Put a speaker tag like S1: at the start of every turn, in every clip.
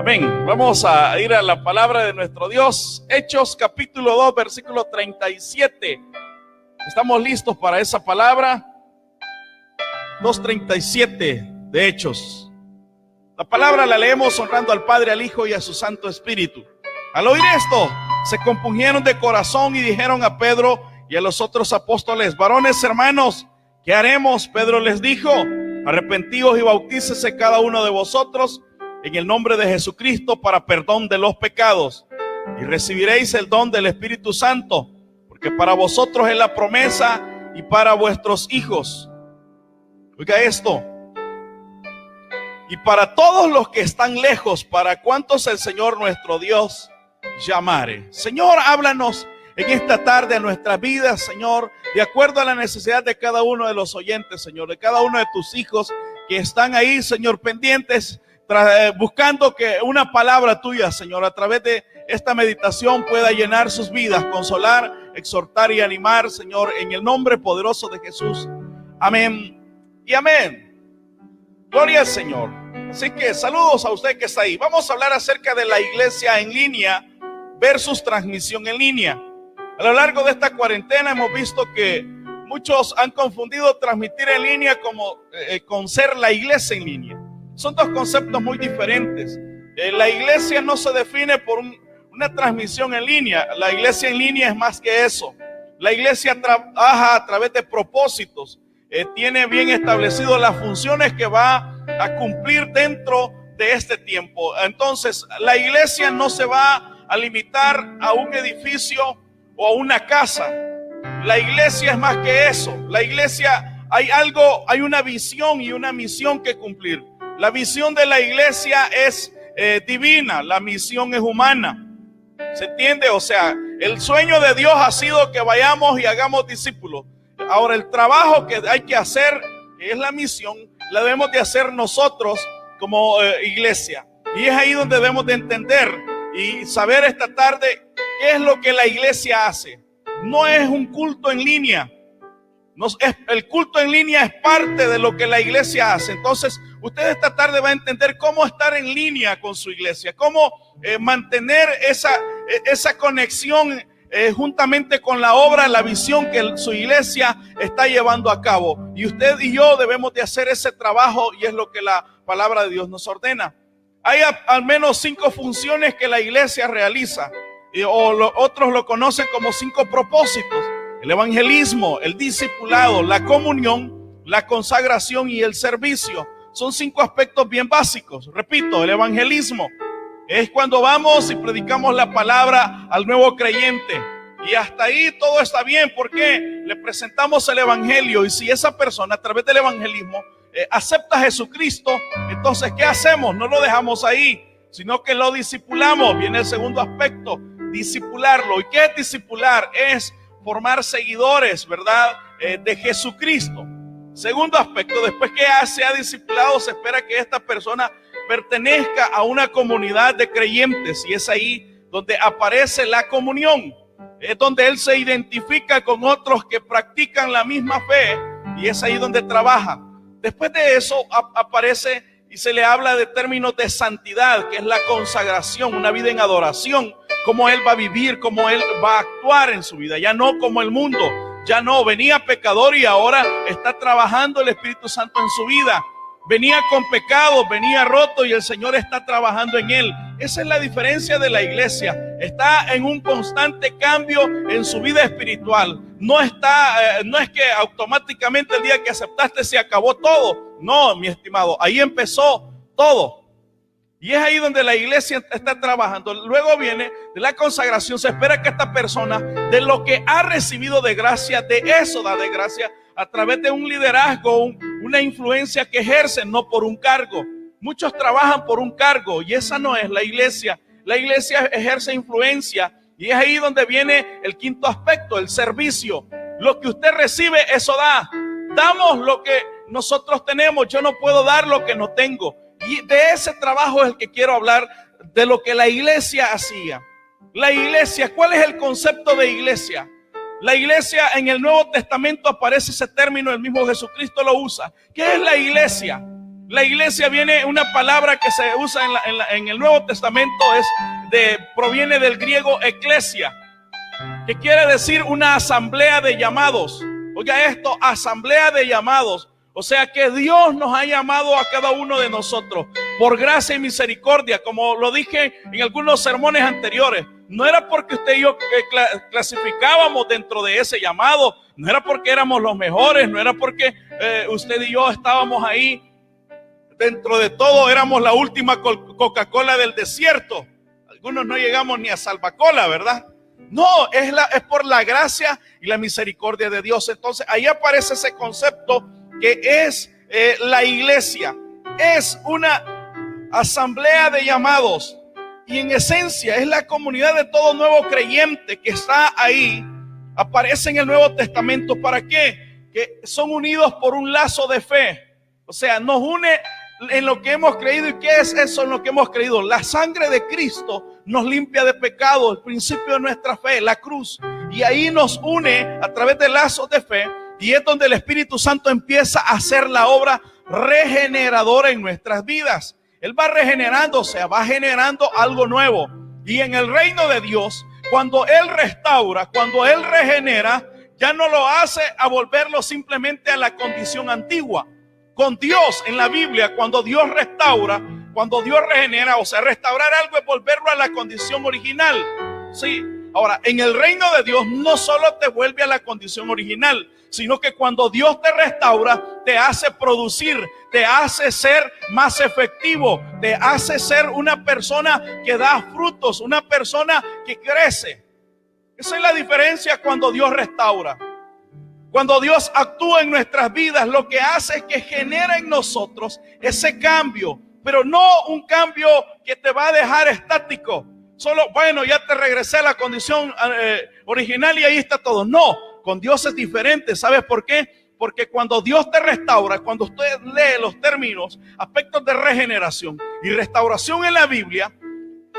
S1: Amén. Vamos a ir a la palabra de nuestro Dios. Hechos capítulo 2, versículo 37. ¿Estamos listos para esa palabra? 2:37 de Hechos. La palabra la leemos honrando al Padre, al Hijo y a su Santo Espíritu. Al oír esto, se compungieron de corazón y dijeron a Pedro y a los otros apóstoles: varones hermanos, ¿qué haremos? Pedro les dijo: arrepentíos y bautícese cada uno de vosotros en el nombre de Jesucristo para perdón de los pecados, y recibiréis el don del Espíritu Santo, porque para vosotros es la promesa y para vuestros hijos. Oiga esto: y para todos los que están lejos, para cuantos el Señor nuestro Dios llamare. Señor, háblanos en esta tarde a nuestras vidas, Señor, de acuerdo a la necesidad de cada uno de los oyentes, Señor, de cada uno de tus hijos que están ahí, Señor, pendientes, buscando que una palabra tuya, Señor, a través de esta meditación pueda llenar sus vidas, consolar, exhortar y animar, Señor, en el nombre poderoso de Jesús. Amén y amén. Gloria al Señor. Así que saludos a usted que está ahí. Vamos a hablar acerca de la iglesia en línea versus transmisión en línea. A lo largo de esta cuarentena hemos visto que muchos han confundido transmitir en línea con ser la iglesia en línea. Son dos conceptos muy diferentes. La iglesia no se define por una transmisión en línea. La iglesia en línea es más que eso. La iglesia trabaja a través de propósitos. Tiene bien establecido las funciones que va a cumplir dentro de este tiempo. Entonces, la iglesia no se va a limitar a un edificio o a una casa. La iglesia es más que eso. La iglesia hay una visión y una misión que cumplir. La visión de la iglesia es divina, la misión es humana. ¿Se entiende? O sea, el sueño de Dios ha sido que vayamos y hagamos discípulos. Ahora, el trabajo que hay que hacer, que es la misión, la debemos de hacer nosotros como iglesia. Y es ahí donde debemos de entender y saber esta tarde qué es lo que la iglesia hace. No es un culto en línea. El culto en línea es parte de lo que la iglesia hace. Entonces, usted esta tarde va a entender cómo estar en línea con su iglesia, cómo mantener esa conexión juntamente con la obra, la visión que su iglesia está llevando a cabo. Y usted y yo debemos de hacer ese trabajo, y es lo que la palabra de Dios nos ordena. Hay al menos 5 funciones que la iglesia realiza, otros lo conocen como 5 propósitos: el evangelismo, el discipulado, la comunión, la consagración y el servicio. Son 5 aspectos bien básicos. Repito, el evangelismo es cuando vamos y predicamos la palabra al nuevo creyente. Y hasta ahí todo está bien, porque le presentamos el evangelio. Y si esa persona a través del evangelismo acepta a Jesucristo, entonces ¿qué hacemos? No lo dejamos ahí, sino que lo discipulamos. Viene el segundo aspecto: discipularlo. ¿Y qué es discipular? Es formar seguidores, ¿verdad? De Jesucristo. Segundo aspecto: después que se ha discipulado, se espera que esta persona pertenezca a una comunidad de creyentes, y es ahí donde aparece la comunión. Es donde él se identifica con otros que practican la misma fe, y es ahí donde trabaja. Después de eso aparece y se le habla de términos de santidad, que es la consagración, una vida en adoración, cómo él va a vivir, cómo él va a actuar en su vida, ya no como el mundo. Ya no, venía pecador y ahora está trabajando el Espíritu Santo en su vida. Venía con pecado, venía roto y el Señor está trabajando en él. Esa es la diferencia de la iglesia. Está en un constante cambio en su vida espiritual. No es que automáticamente el día que aceptaste se acabó todo. No, mi estimado, ahí empezó todo. Y es ahí donde la iglesia está trabajando. Luego viene de la consagración. Se espera que esta persona, de lo que ha recibido de gracia, de eso da de gracia a través de un liderazgo, una influencia que ejercen, no por un cargo. Muchos trabajan por un cargo, y esa no es la iglesia. La iglesia ejerce influencia, y es ahí donde viene el quinto aspecto: el servicio. Lo que usted recibe, eso da. Damos lo que nosotros tenemos. Yo no puedo dar lo que no tengo. Y de ese trabajo es el que quiero hablar, de lo que la iglesia hacía. La iglesia, ¿cuál es el concepto de iglesia? La iglesia, en el Nuevo Testamento aparece ese término, el mismo Jesucristo lo usa. ¿Qué es la iglesia? La iglesia viene, una palabra que se usa en el Nuevo Testamento proviene del griego eclesia, que quiere decir una asamblea de llamados. Oiga esto, asamblea de llamados. O sea que Dios nos ha llamado a cada uno de nosotros por gracia y misericordia, como lo dije en algunos sermones anteriores. No era porque usted y yo clasificábamos dentro de ese llamado, no era porque éramos los mejores, no era porque usted y yo estábamos ahí. Dentro de todo éramos la última Coca-Cola del desierto. Algunos no llegamos ni a Salvacola, ¿verdad? No, es por la gracia y la misericordia de Dios. Entonces ahí aparece ese concepto que es la iglesia. Es una asamblea de llamados. Y en esencia es la comunidad de todo nuevo creyente que está ahí. Aparece en el Nuevo Testamento. ¿Para qué? Que son unidos por un lazo de fe. O sea, nos une en lo que hemos creído. ¿Y qué es eso en lo que hemos creído? La sangre de Cristo nos limpia de pecado, el principio de nuestra fe, la cruz. Y ahí nos une a través de lazos de fe. Y es donde el Espíritu Santo empieza a hacer la obra regeneradora en nuestras vidas. Él va regenerando, o sea, va generando algo nuevo. Y en el reino de Dios, cuando Él restaura, cuando Él regenera, ya no lo hace a volverlo simplemente a la condición antigua. Con Dios en la Biblia, cuando Dios restaura, cuando Dios regenera, o sea, restaurar algo es volverlo a la condición original. Sí. Ahora, en el reino de Dios no solo te vuelve a la condición original, sino que cuando Dios te restaura, te hace producir, te hace ser más efectivo, te hace ser una persona que da frutos, una persona que crece. Esa es la diferencia cuando Dios restaura. Cuando Dios actúa en nuestras vidas, lo que hace es que genera en nosotros ese cambio, pero no un cambio que te va a dejar estático. Solo, bueno, ya te regresé a la condición original y ahí está todo. No, con Dios es diferente. ¿Sabes por qué? Porque cuando Dios te restaura, cuando usted lee los términos, aspectos de regeneración y restauración en la Biblia,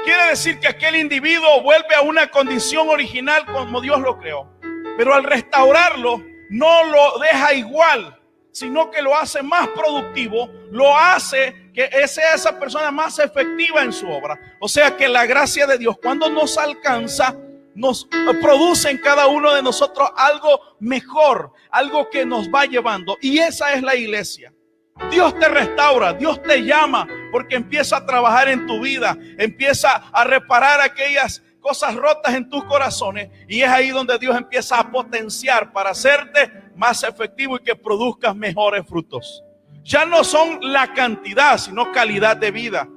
S1: quiere decir que aquel individuo vuelve a una condición original como Dios lo creó. Pero al restaurarlo, no lo deja igual, sino que lo hace más productivo, lo hace que sea esa persona más efectiva en su obra. O sea que la gracia de Dios, cuando nos alcanza, nos produce en cada uno de nosotros algo mejor, algo que nos va llevando. Y esa es la iglesia. Dios te restaura, Dios te llama porque empieza a trabajar en tu vida, empieza a reparar aquellas cosas rotas en tus corazones, y es ahí donde Dios empieza a potenciar para hacerte más efectivo y que produzcas mejores frutos. Ya no son la cantidad, sino calidad de vida.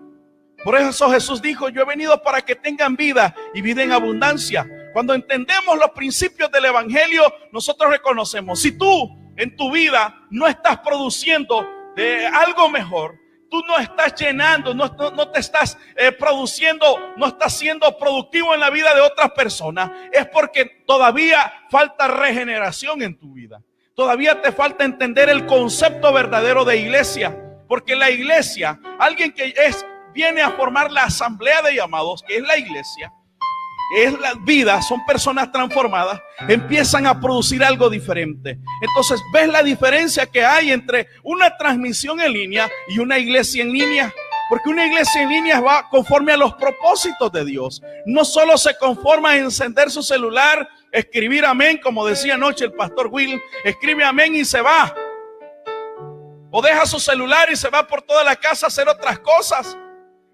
S1: Por eso Jesús dijo: yo he venido para que tengan vida y vida en abundancia. Cuando entendemos los principios del evangelio, nosotros reconocemos, si tú en tu vida no estás produciendo algo mejor, tú no estás llenando, no te estás produciendo, no estás siendo productivo en la vida de otras personas, es porque todavía falta regeneración en tu vida. Todavía te falta entender el concepto verdadero de iglesia. Porque la iglesia, alguien que viene a formar la asamblea de llamados, que es la iglesia, es la vida, son personas transformadas, empiezan a producir algo diferente. Entonces, ¿ves la diferencia que hay entre una transmisión en línea y una iglesia en línea? Porque una iglesia en línea va conforme a los propósitos de Dios. No solo se conforma a encender su celular, escribir amén, como decía anoche el pastor Will, escribe amén y se va. O deja su celular y se va por toda la casa a hacer otras cosas.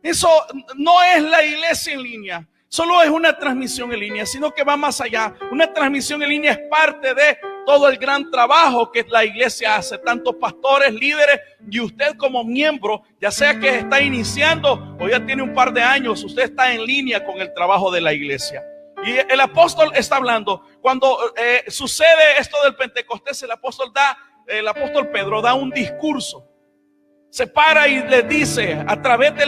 S1: Eso no es la iglesia en línea. Solo es una transmisión en línea, sino que va más allá. Una transmisión en línea es parte de todo el gran trabajo que la iglesia hace. Tanto pastores, líderes y usted como miembro, ya sea que está iniciando o ya tiene un par de años, usted está en línea con el trabajo de la iglesia. Y el apóstol está hablando. Cuando sucede esto del Pentecostés, el apóstol Pedro da un discurso. Se para y les dice, a través de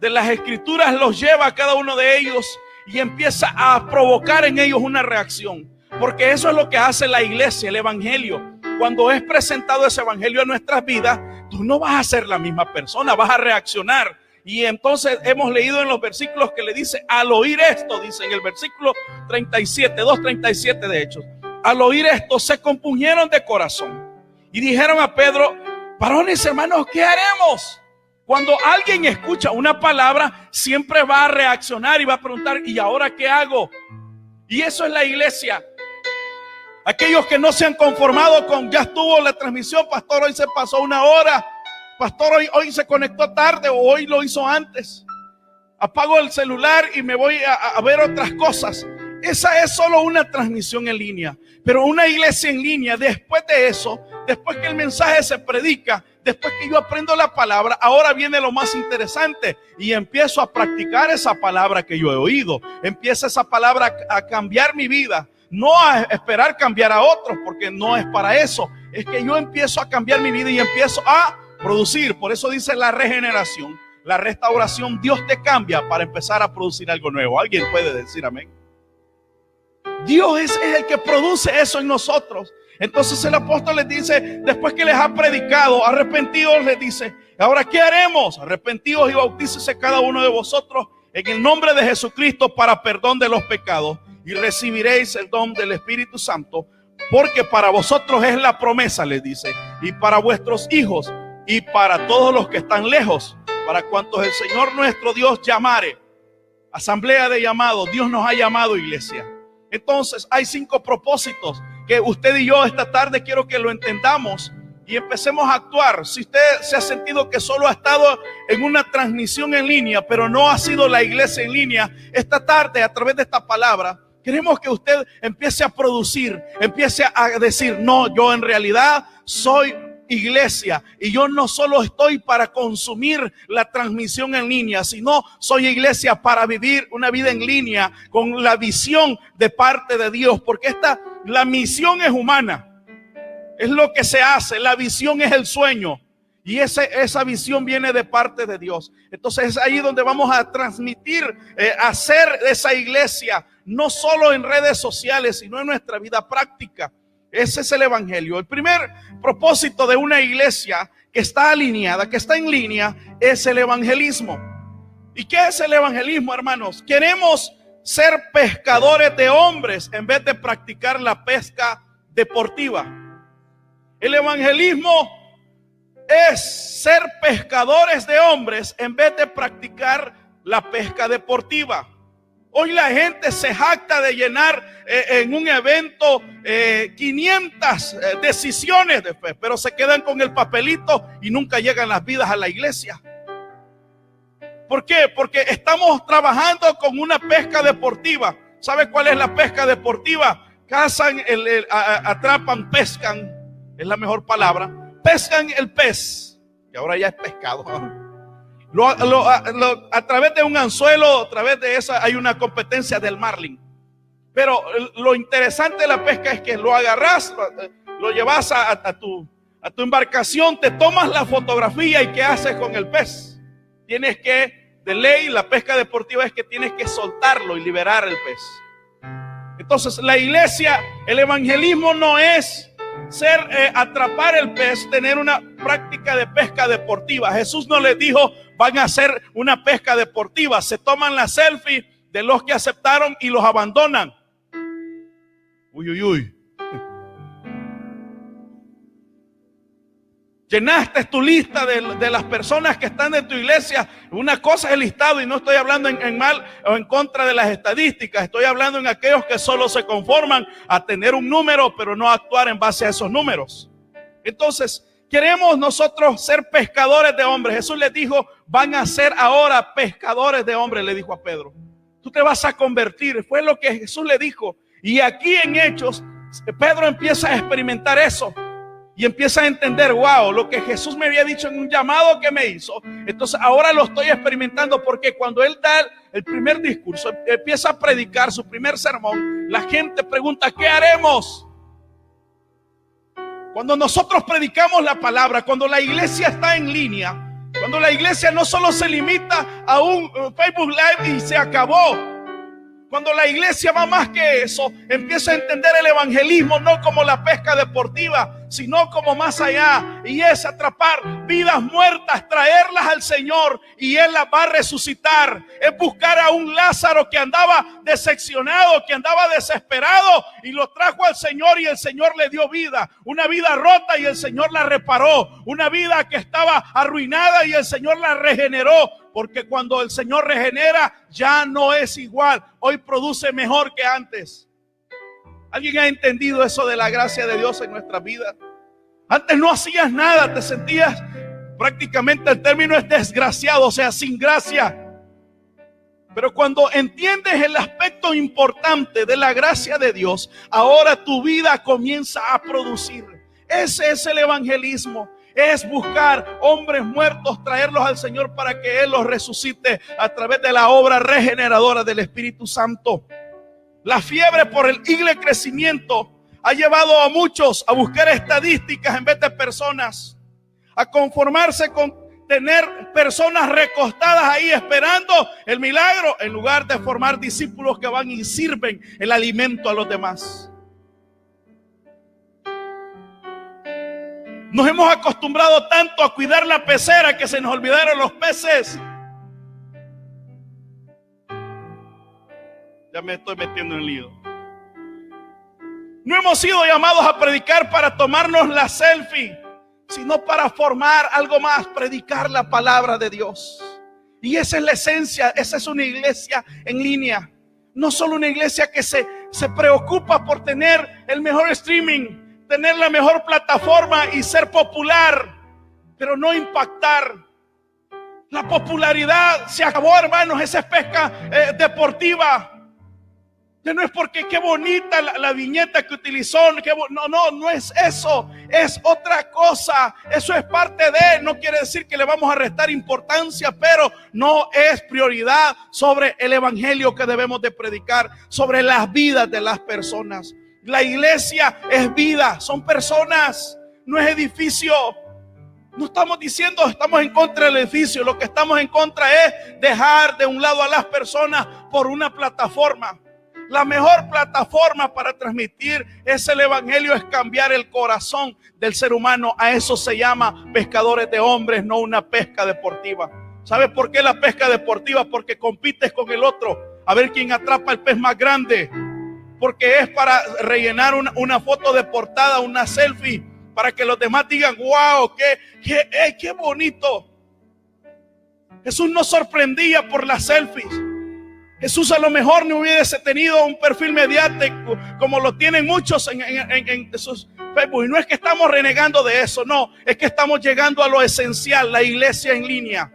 S1: las escrituras, los lleva a cada uno de ellos y empieza a provocar en ellos una reacción. Porque eso es lo que hace la iglesia, el evangelio. Cuando es presentado ese evangelio en nuestras vidas, tú no vas a ser la misma persona, vas a reaccionar. Y entonces hemos leído en los versículos que le dice, al oír esto, dice en el versículo 37, 2:37 de Hechos, al oír esto se compungieron de corazón y dijeron a Pedro: Varones, hermanos, ¿qué haremos? Cuando alguien escucha una palabra, siempre va a reaccionar y va a preguntar, ¿y ahora qué hago? Y eso es la iglesia. Aquellos que no se han conformado con, ya estuvo la transmisión, pastor, hoy se pasó 1 hora, pastor, hoy se conectó tarde o hoy lo hizo antes. Apago el celular y me voy a ver otras cosas. Esa es solo una transmisión en línea. Pero una iglesia en línea, después de eso, después que el mensaje se predica, después que yo aprendo la palabra, ahora viene lo más interesante y empiezo a practicar esa palabra que yo he oído. Empieza esa palabra a cambiar mi vida, no a esperar cambiar a otros, porque no es para eso. Es que yo empiezo a cambiar mi vida y empiezo a producir. Por eso dice la regeneración, la restauración. Dios te cambia para empezar a producir algo nuevo. ¿Alguien puede decir amén? Dios es el que produce eso en nosotros. Entonces el apóstol les dice, después que les ha predicado, arrepentidos, les dice, ahora ¿qué haremos? Arrepentidos y bautícese cada uno de vosotros en el nombre de Jesucristo para perdón de los pecados, y recibiréis el don del Espíritu Santo, porque para vosotros es la promesa, les dice, y para vuestros hijos y para todos los que están lejos, para cuantos el Señor nuestro Dios llamare. Asamblea de llamado, Dios nos ha llamado, iglesia. Entonces hay 5 propósitos que usted y yo esta tarde quiero que lo entendamos y empecemos a actuar. Si usted se ha sentido que solo ha estado en una transmisión en línea, pero no ha sido la iglesia en línea, esta tarde a través de esta palabra queremos que usted empiece a producir, empiece a decir, no, yo en realidad soy iglesia y yo no solo estoy para consumir la transmisión en línea, sino soy iglesia para vivir una vida en línea con la visión de parte de Dios, porque la misión es humana, es lo que se hace, la visión es el sueño y esa visión viene de parte de Dios. Entonces es ahí donde vamos a transmitir, hacer esa iglesia, no solo en redes sociales, sino en nuestra vida práctica. Ese es el evangelio. El primer propósito de una iglesia que está alineada, que está en línea, es el evangelismo. ¿Y qué es el evangelismo, hermanos? Queremos ser pescadores de hombres en vez de practicar la pesca deportiva. El evangelismo es ser pescadores de hombres en vez de practicar la pesca deportiva. Hoy la gente se jacta de llenar en un evento 500 decisiones de fe, pero se quedan con el papelito y nunca llegan las vidas a la iglesia. ¿Por qué? Porque estamos trabajando con una pesca deportiva. ¿Sabe cuál es la pesca deportiva? Cazan, atrapan, pescan, es la mejor palabra. Pescan el pez, que ahora ya es pescado. A través de un anzuelo, a través de esa hay una competencia del marlin. Pero lo interesante de la pesca es que lo agarras, lo llevas a tu embarcación, te tomas la fotografía y ¿qué haces con el pez? Tienes que, de ley, la pesca deportiva es que tienes que soltarlo y liberar el pez. Entonces la iglesia, el evangelismo no es atrapar el pez, tener una práctica de pesca deportiva. Jesús no les dijo van a hacer una pesca deportiva, se toman la selfie de los que aceptaron y los abandonan. Uy. Llenaste tu lista de las personas que están en tu iglesia. Una cosa es el listado, y no estoy hablando en mal o en contra de las estadísticas. Estoy hablando en aquellos que solo se conforman a tener un número, pero no actuar en base a esos números. Entonces, queremos nosotros ser pescadores de hombres. Jesús les dijo, van a ser ahora pescadores de hombres, le dijo a Pedro. Tú te vas a convertir. Fue lo que Jesús le dijo. Y aquí en Hechos, Pedro empieza a experimentar eso. Y empieza a entender, wow, lo que Jesús me había dicho en un llamado que me hizo. Entonces ahora lo estoy experimentando, porque cuando él da el primer discurso, empieza a predicar su primer sermón, la gente pregunta, ¿qué haremos? Cuando nosotros predicamos la palabra, cuando la iglesia está en línea, cuando la iglesia no solo se limita a un Facebook Live y se acabó. Cuando la iglesia va más que eso, empieza a entender el evangelismo no como la pesca deportiva, sino como más allá, y es atrapar vidas muertas, traerlas al Señor y Él las va a resucitar. Es buscar a un Lázaro que andaba decepcionado, que andaba desesperado, y lo trajo al Señor y el Señor le dio vida. Una vida rota y el Señor la reparó. Una vida que estaba arruinada y el Señor la regeneró. Porque cuando el Señor regenera, ya no es igual. Hoy produce mejor que antes. ¿Alguien ha entendido eso de la gracia de Dios en nuestras vidas? Antes no hacías nada, te sentías, prácticamente el término es desgraciado, o sea, sin gracia. Pero cuando entiendes el aspecto importante de la gracia de Dios, ahora tu vida comienza a producir. Ese es el evangelismo. Es buscar hombres muertos, traerlos al Señor para que Él los resucite a través de la obra regeneradora del Espíritu Santo. La fiebre por el crecimiento ha llevado a muchos a buscar estadísticas en vez de personas, a conformarse con tener personas recostadas ahí esperando el milagro, en lugar de formar discípulos que van y sirven el alimento a los demás. Nos hemos acostumbrado tanto a cuidar la pecera que se nos olvidaron los peces. Ya me estoy metiendo en lío. No hemos sido llamados a predicar para tomarnos la selfie, sino para formar algo más, predicar la palabra de Dios. Y esa es la esencia, esa es una iglesia en línea. No solo una iglesia que se preocupa por tener el mejor streaming, tener la mejor plataforma y ser popular, pero no impactar. La popularidad se acabó, hermanos, esa es pesca deportiva. Ya no es porque qué bonita la viñeta que utilizó. No es eso. Es otra cosa. Eso es parte de. No quiere decir que le vamos a restar importancia, pero no es prioridad sobre el evangelio que debemos de predicar, sobre las vidas de las personas. La iglesia es vida, son personas, no es edificio. No estamos diciendo estamos en contra del edificio. Lo que estamos en contra es dejar de un lado a las personas por una plataforma. La mejor plataforma para transmitir el evangelio es cambiar el corazón del ser humano. A eso se llama pescadores de hombres, no una pesca deportiva. ¿Sabes por qué la pesca deportiva? Porque compites con el otro a ver quién atrapa el pez más grande. Porque es para rellenar una foto de portada, una selfie, para que los demás digan, wow, qué bonito. Jesús nos sorprendía por las selfies. Jesús a lo mejor no hubiese tenido un perfil mediático como lo tienen muchos en sus Facebook. Y no es que estamos renegando de eso, no. Es que estamos llegando a lo esencial, la iglesia en línea.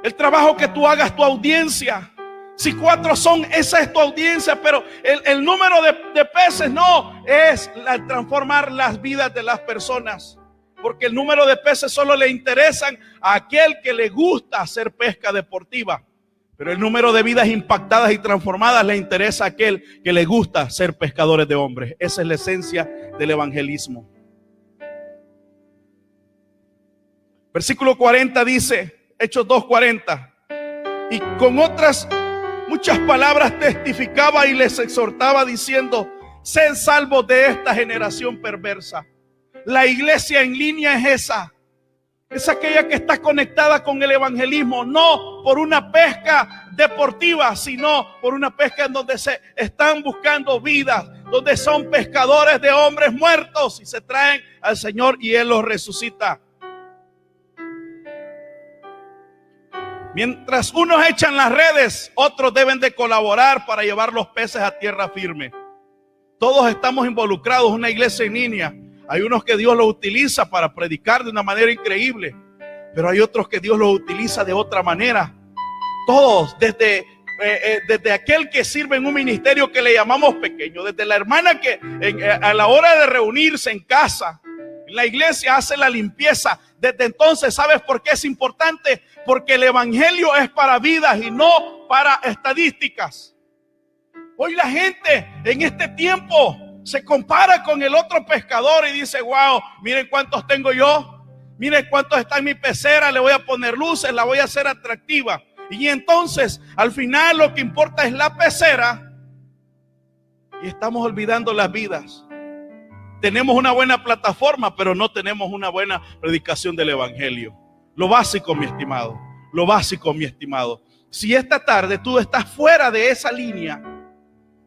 S1: El trabajo que tú hagas, tu audiencia. Si 4 son, esa es tu audiencia. Pero el número de peces no es transformar las vidas de las personas. Porque el número de peces solo le interesan a aquel que le gusta hacer pesca deportiva. Pero el número de vidas impactadas y transformadas le interesa a aquel que le gusta ser pescadores de hombres. Esa es la esencia del evangelismo. Versículo 40 dice, Hechos 2:40, y con otras muchas palabras testificaba y les exhortaba diciendo, sed salvos de esta generación perversa. La iglesia en línea es esa. Es aquella que está conectada con el evangelismo, no por una pesca deportiva, sino por una pesca en donde se están buscando vidas, donde son pescadores de hombres muertos y se traen al Señor y Él los resucita. Mientras unos echan las redes, otros deben de colaborar para llevar los peces a tierra firme. Todos estamos involucrados en una iglesia en línea. Hay unos que Dios los utiliza para predicar de una manera increíble, pero hay otros que Dios los utiliza de otra manera. Todos, desde aquel que sirve en un ministerio que le llamamos pequeño, desde la hermana que a la hora de reunirse en casa, en la iglesia hace la limpieza. Desde entonces, ¿sabes por qué es importante? Porque el evangelio es para vidas y no para estadísticas. Hoy la gente en este tiempo se compara con el otro pescador y dice, wow, miren cuántos tengo yo, miren cuántos están en mi pecera, le voy a poner luces, la voy a hacer atractiva. Y entonces, al final lo que importa es la pecera y estamos olvidando las vidas. Tenemos una buena plataforma, pero no tenemos una buena predicación del evangelio. Lo básico, mi estimado. Lo básico, mi estimado. Si esta tarde tú estás fuera de esa línea,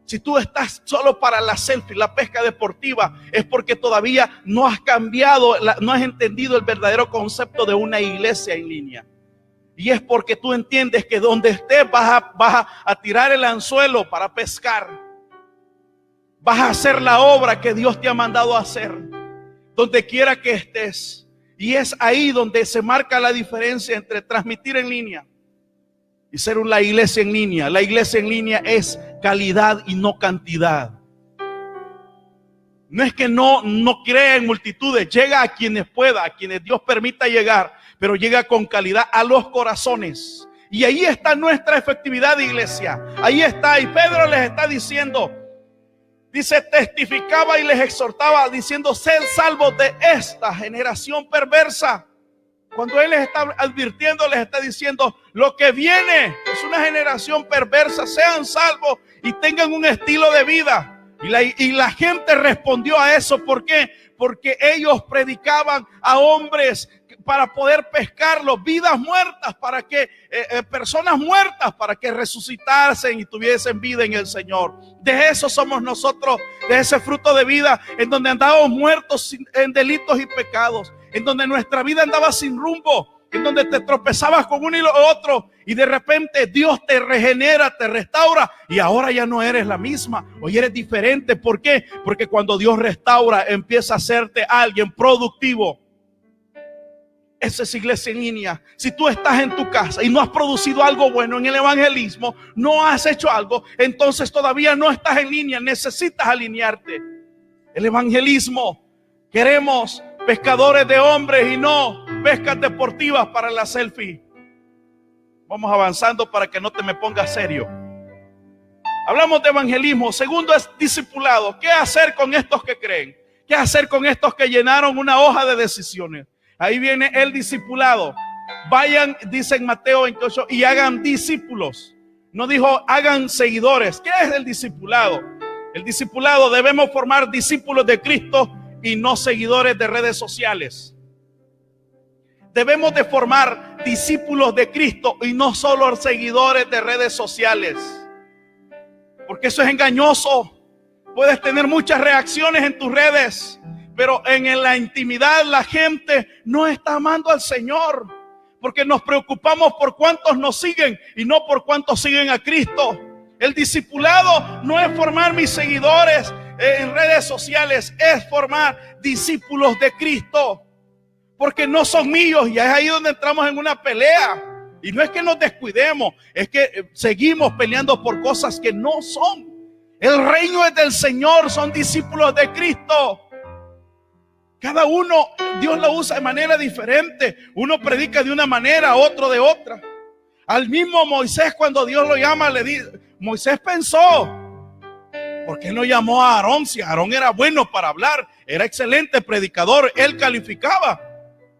S1: si tú estás solo para la selfie, la pesca deportiva, es porque todavía no has cambiado, no has entendido el verdadero concepto de una iglesia en línea. Y es porque tú entiendes que donde estés vas a tirar el anzuelo para pescar. Vas a hacer la obra que Dios te ha mandado a hacer, donde quiera que estés. Y es ahí donde se marca la diferencia entre transmitir en línea y ser una iglesia en línea. La iglesia en línea es calidad y no cantidad. No es que no crea en multitudes, llega a quienes pueda, a quienes Dios permita llegar, pero llega con calidad a los corazones. Y ahí está nuestra efectividad de iglesia. Ahí está, y Pedro les está diciendo, dice, testificaba y les exhortaba diciendo, sed salvos de esta generación perversa. Cuando él les está advirtiendo, les está diciendo, lo que viene es una generación perversa, sean salvos y tengan un estilo de vida. Y la gente respondió a eso. ¿Por qué? Porque ellos predicaban a hombres para poder pescarlos, vidas muertas, para que personas muertas, para que resucitasen y tuviesen vida en el Señor. De eso somos nosotros, de ese fruto de vida en donde andábamos muertos en delitos y pecados, en donde nuestra vida andaba sin rumbo, en donde te tropezabas con uno y lo otro, y de repente Dios te regenera, te restaura, y ahora ya no eres la misma, hoy eres diferente. ¿Por qué? Porque cuando Dios restaura, empieza a hacerte alguien productivo. Esa es iglesia en línea. Si tú estás en tu casa y no has producido algo bueno en el evangelismo, no has hecho algo, entonces todavía no estás en línea, necesitas alinearte. El evangelismo, queremos pescadores de hombres y no pescas deportivas para la selfie. Vamos avanzando para que no te me pongas serio. Hablamos de evangelismo. Segundo es discipulado. ¿Qué hacer con estos que creen? ¿Qué hacer con estos que llenaron una hoja de decisiones? Ahí viene el discipulado. Vayan, dice en Mateo 28, y hagan discípulos. No dijo hagan seguidores. ¿Qué es el discipulado? El discipulado, debemos formar discípulos de Cristo y no seguidores de redes sociales. Debemos de formar discípulos de Cristo y no solo seguidores de redes sociales, porque eso es engañoso. Puedes tener muchas reacciones en tus redes, pero en la intimidad la gente no está amando al Señor, porque nos preocupamos por cuántos nos siguen y no por cuántos siguen a Cristo. El discipulado no es formar mis seguidores en redes sociales, es formar discípulos de Cristo, porque no son míos. Y es ahí donde entramos en una pelea. Y no es que nos descuidemos, es que seguimos peleando por cosas que no son. El reino es del Señor, son discípulos de Cristo. Cada uno, Dios lo usa de manera diferente. Uno predica de una manera, otro de otra. Al mismo Moisés, cuando Dios lo llama, le dice, Moisés pensó, ¿por qué no llamó a Aarón? Si Aarón era bueno para hablar, era excelente predicador, él calificaba.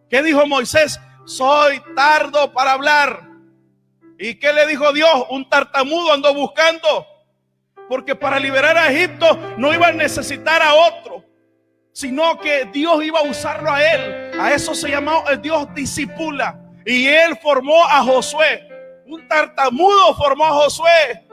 S1: ¿Qué dijo Moisés? Soy tardo para hablar. ¿Y qué le dijo Dios? Un tartamudo ando buscando. Porque para liberar a Egipto no iba a necesitar a otro, sino que Dios iba a usarlo a él. A eso se llamó el Dios discipula. Y él formó a Josué. Un tartamudo formó a Josué.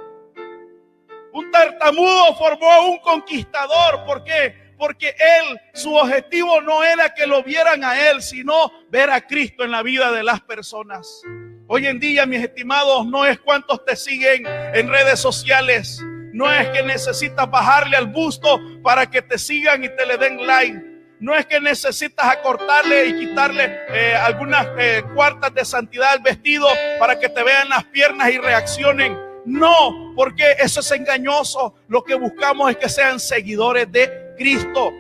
S1: Un tartamudo formó a un conquistador. ¿Por qué? Porque él, su objetivo no era que lo vieran a él, sino ver a Cristo en la vida de las personas. Hoy en día, mis estimados, no es cuántos te siguen en redes sociales. No es que necesitas bajarle al busto para que te sigan y te le den like. No es que necesitas acortarle y quitarle algunas cuartas de santidad al vestido para que te vean las piernas y reaccionen. No, porque eso es engañoso. Lo que buscamos es que sean seguidores de Cristo.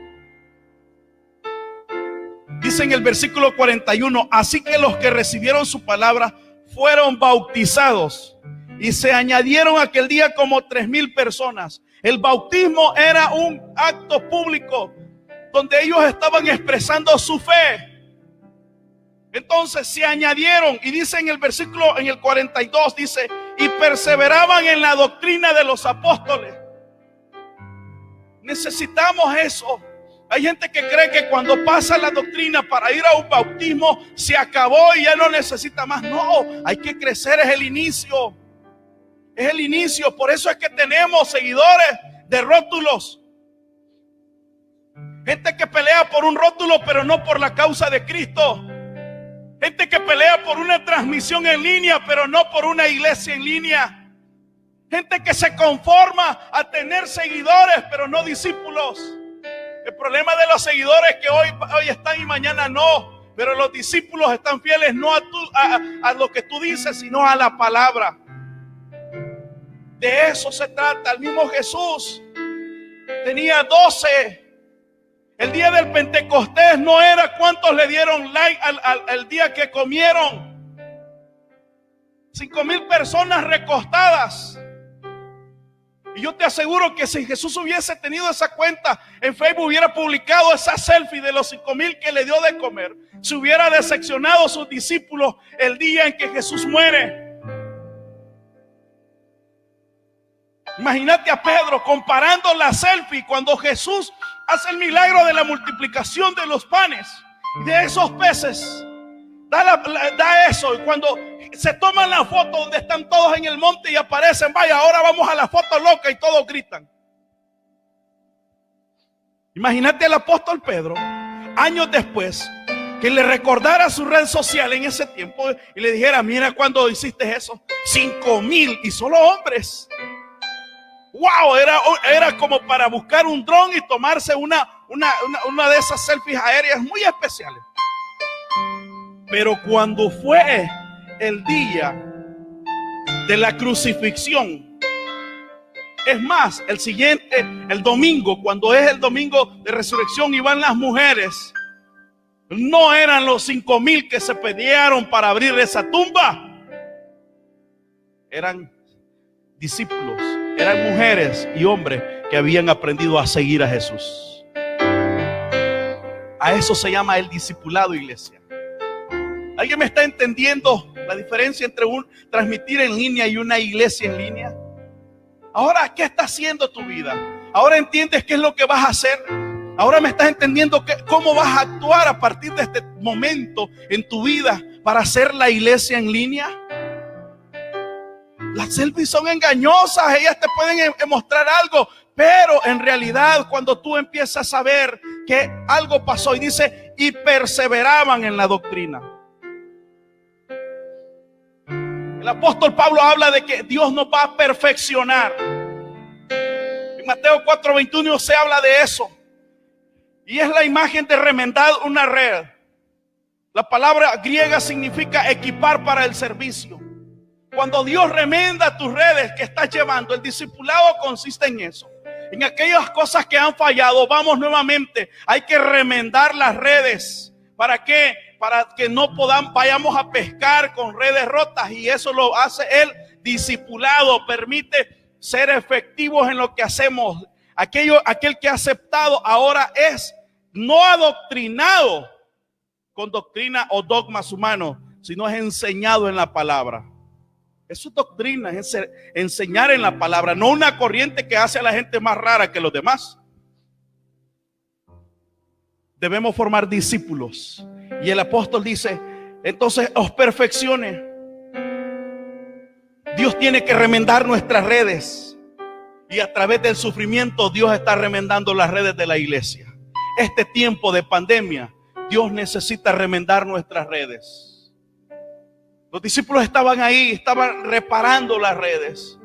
S1: Dice en el versículo 41, así que los que recibieron su palabra fueron bautizados y se añadieron aquel día como 3,000 personas. El bautismo era un acto público donde ellos estaban expresando su fe. Entonces se añadieron, y dice en el versículo, en el 42, dice, y perseveraban en la doctrina de los apóstoles. Necesitamos eso. Hay gente que cree que cuando pasa la doctrina para ir a un bautismo se acabó y ya no necesita más. No, hay que crecer, es el inicio. Es el inicio. Por eso es que tenemos seguidores de rótulos. Gente que pelea por un rótulo pero no por la causa de Cristo. Gente que pelea por una transmisión en línea pero no por una iglesia en línea. Gente que se conforma a tener seguidores pero no discípulos. El problema de los seguidores es que hoy están y mañana no. Pero los discípulos están fieles no a lo que tú dices, sino a la palabra. De eso se trata. El mismo Jesús tenía 12. El día del Pentecostés no era cuántos le dieron like al día que comieron. 5,000 personas recostadas. Y yo te aseguro que si Jesús hubiese tenido esa cuenta en Facebook, hubiera publicado esa selfie de los 5,000 que le dio de comer, se hubiera decepcionado a sus discípulos el día en que Jesús muere. Imagínate a Pedro comparando la selfie cuando Jesús hace el milagro de la multiplicación de los panes y de esos peces. Da eso. Y cuando se toman la foto donde están todos en el monte y aparecen, vaya, ahora vamos a la foto loca, y todos gritan. Imagínate al apóstol Pedro, años después, que le recordara su red social en ese tiempo y le dijera: mira cuando hiciste eso, 5,000 y solo hombres. Wow, era como para buscar un dron y tomarse una de esas selfies aéreas muy especiales. Pero cuando fue el día de la crucifixión, es más, el domingo, cuando es el domingo de resurrección y van las mujeres, no eran los 5,000 que se pelearon para abrir esa tumba. Eran discípulos, eran mujeres y hombres que habían aprendido a seguir a Jesús. A eso se llama el discipulado, iglesia. ¿Alguien me está entendiendo la diferencia entre un transmitir en línea y una iglesia en línea? Ahora, ¿qué está haciendo tu vida? Ahora entiendes qué es lo que vas a hacer. Ahora me estás entendiendo cómo vas a actuar a partir de este momento en tu vida para hacer la iglesia en línea. Las selfies son engañosas, ellas te pueden mostrar algo, pero en realidad cuando tú empiezas a ver que algo pasó, y dice, y perseveraban en la doctrina. El apóstol Pablo habla de que Dios nos va a perfeccionar. En Mateo 4:21 se habla de eso. Y es la imagen de remendar una red. La palabra griega significa equipar para el servicio. Cuando Dios remenda tus redes que estás llevando, el discipulado consiste en eso. En aquellas cosas que han fallado, vamos nuevamente. Hay que remendar las redes. ¿Para qué? Para que no vayamos a pescar con redes rotas. Y eso lo hace el discipulado. Permite ser efectivos en lo que hacemos. Aquel que ha aceptado ahora es no adoctrinado con doctrina o dogmas humanos, sino es enseñado en la palabra. Eso es doctrina, es enseñar en la palabra, no una corriente que hace a la gente más rara que los demás. Debemos formar discípulos. Y el apóstol dice, entonces os perfeccione. Dios tiene que remendar nuestras redes. Y a través del sufrimiento Dios está remendando las redes de la iglesia. Este tiempo de pandemia, Dios necesita remendar nuestras redes. Los discípulos estaban ahí, estaban reparando las redes.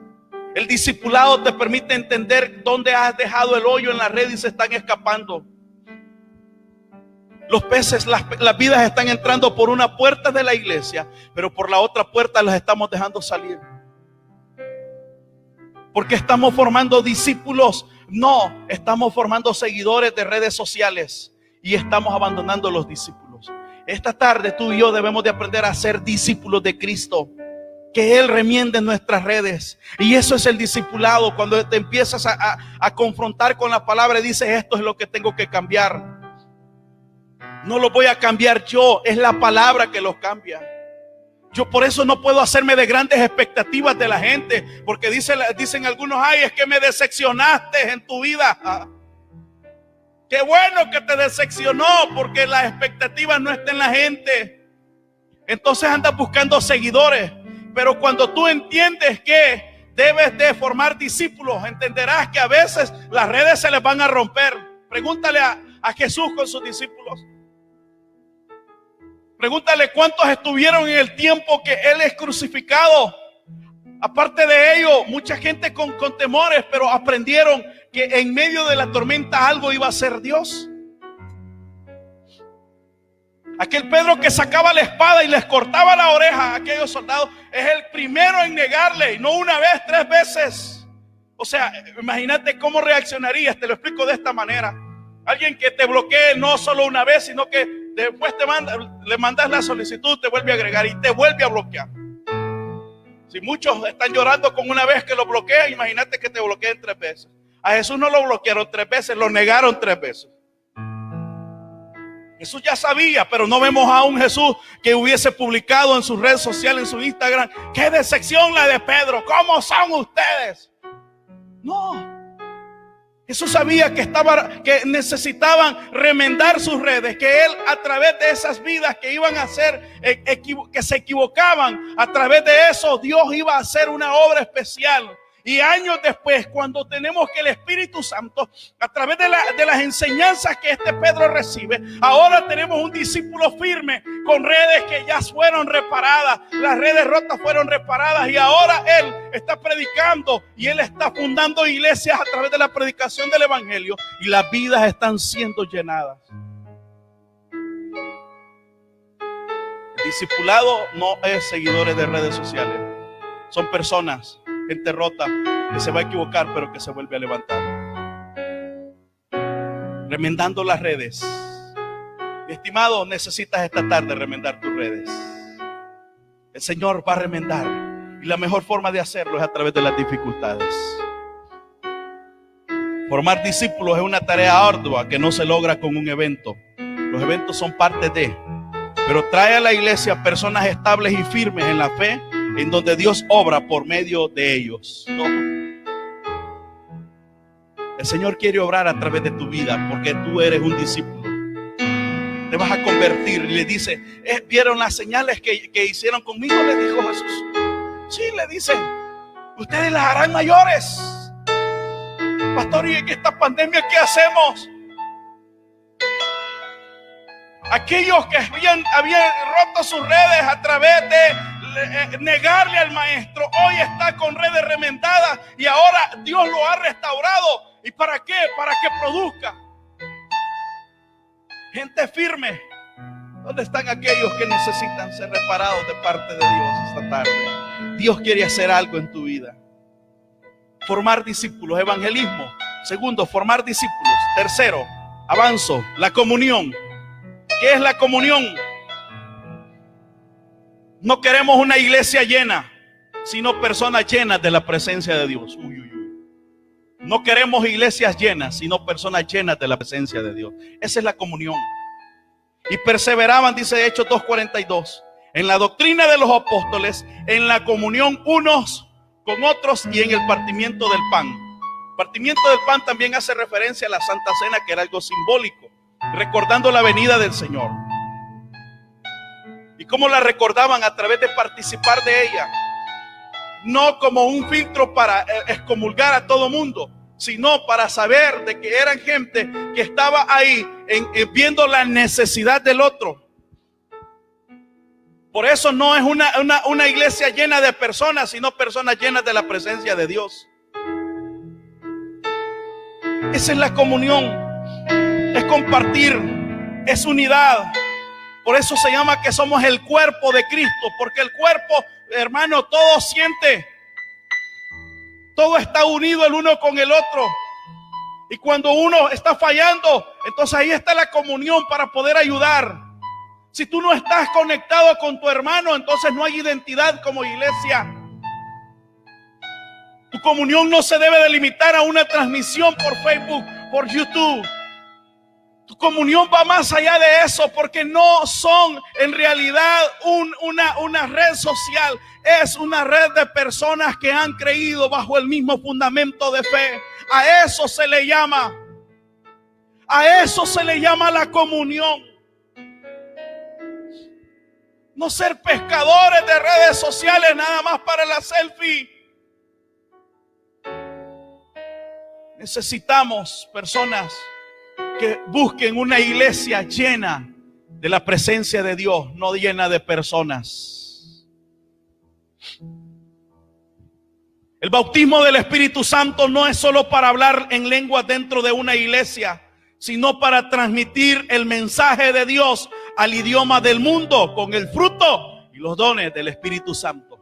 S1: El discipulado te permite entender dónde has dejado el hoyo en la red y se están escapando. Los peces, las vidas están entrando por una puerta de la iglesia, pero por la otra puerta las estamos dejando salir. Porque estamos formando discípulos. No, estamos formando seguidores de redes sociales y estamos abandonando los discípulos. Esta tarde tú y yo debemos de aprender a ser discípulos de Cristo. Que Él remiende nuestras redes. Y eso es el discipulado. Cuando te empiezas a confrontar con la palabra y dices, esto es lo que tengo que cambiar. No lo voy a cambiar yo, es la palabra que los cambia. Yo por eso no puedo hacerme de grandes expectativas de la gente, porque dicen algunos, ay, es que me decepcionaste en tu vida. Qué bueno que te decepcionó porque las expectativas no están en la gente. Entonces andas buscando seguidores. Pero cuando tú entiendes que debes de formar discípulos, entenderás que a veces las redes se les van a romper. Pregúntale a Jesús con sus discípulos. Pregúntale cuántos estuvieron en el tiempo que Él es crucificado. Aparte de ello, mucha gente con temores, pero aprendieron que en medio de la tormenta algo iba a ser Dios. Aquel Pedro que sacaba la espada y les cortaba la oreja a aquellos soldados es el primero en negarle, y no una vez, 3 veces. O sea, imagínate cómo reaccionarías. Te lo explico de esta manera. Alguien que te bloquee no solo una vez, sino que después le mandas la solicitud, te vuelve a agregar y te vuelve a bloquear. Si muchos están llorando con una vez que lo bloquean, imagínate que te bloqueen 3 veces. A Jesús no lo bloquearon 3 veces, lo negaron 3 veces. Jesús ya sabía, pero no vemos a un Jesús que hubiese publicado en sus redes sociales, en su Instagram: qué decepción la de Pedro, ¿cómo son ustedes? No. Jesús sabía que necesitaban remendar sus redes, que Él, a través de esas vidas que iban a hacer, que se equivocaban, a través de eso Dios iba a hacer una obra especial. Y años después, cuando tenemos que el Espíritu Santo, a través de las enseñanzas que este Pedro recibe, ahora tenemos un discípulo firme con redes que ya fueron reparadas. Las redes rotas fueron reparadas y ahora Él está predicando y Él está fundando iglesias a través de la predicación del Evangelio, y las vidas están siendo llenadas. El discipulado no es seguidores de redes sociales. Son personas, gente rota, que se va a equivocar, pero que se vuelve a levantar. Remendando las redes. Mi estimado, necesitas esta tarde remendar tus redes. El Señor va a remendar, y la mejor forma de hacerlo es a través de las dificultades. Formar discípulos es una tarea ardua que no se logra con un evento. Los eventos son parte de, pero trae a la iglesia personas estables y firmes en la fe, en donde Dios obra por medio de ellos. No. El Señor quiere obrar a través de tu vida, porque tú eres un discípulo. Te vas a convertir. Y le dice: ¿vieron las señales que hicieron conmigo? Le dijo Jesús. Sí, le dicen: ustedes las harán mayores. Pastor, ¿y en esta pandemia qué hacemos? Aquellos que habían roto sus redes a través de negarle al maestro, hoy está con redes remendadas, y ahora Dios lo ha restaurado. ¿Y para qué? Para que produzca gente firme. ¿Dónde están aquellos que necesitan ser reparados de parte de Dios esta tarde? Dios quiere hacer algo en tu vida. Formar discípulos, evangelismo. Segundo, formar discípulos. Tercero, avanzo, la comunión. ¿Qué es la comunión? No queremos una iglesia llena, sino personas llenas de la presencia de Dios. Uy, uy, uy. No queremos iglesias llenas, sino personas llenas de la presencia de Dios. Esa es la comunión. Y perseveraban, dice Hechos 2:42, en la doctrina de los apóstoles, en la comunión unos con otros y en el partimiento del pan. Partimiento del pan también hace referencia a la Santa Cena, que era algo simbólico, recordando la venida del Señor. ¿Y cómo la recordaban? A través de participar de ella. No como un filtro para excomulgar a todo mundo, sino para saber de que eran gente que estaba ahí viendo la necesidad del otro. Por eso no es una iglesia llena de personas, sino personas llenas de la presencia de Dios. Esa es la comunión. Es compartir, es unidad. Por eso se llama que somos el cuerpo de Cristo, porque el cuerpo, hermano, todo siente, todo está unido el uno con el otro. Y cuando uno está fallando, entonces ahí está la comunión para poder ayudar. Si tú no estás conectado con tu hermano, entonces no hay identidad como iglesia. Tu comunión no se debe de limitar a una transmisión por Facebook, por YouTube. Tu comunión va más allá de eso, porque no son en realidad una red social. Es una red de personas que han creído bajo el mismo fundamento de fe. A eso se le llama. A eso se le llama la comunión. No ser pescadores de redes sociales nada más para la selfie. Necesitamos personas que busquen una iglesia llena de la presencia de Dios, no llena de personas. El bautismo del Espíritu Santo no es solo para hablar en lenguas dentro de una iglesia, sino para transmitir el mensaje de Dios al idioma del mundo con el fruto y los dones del Espíritu Santo.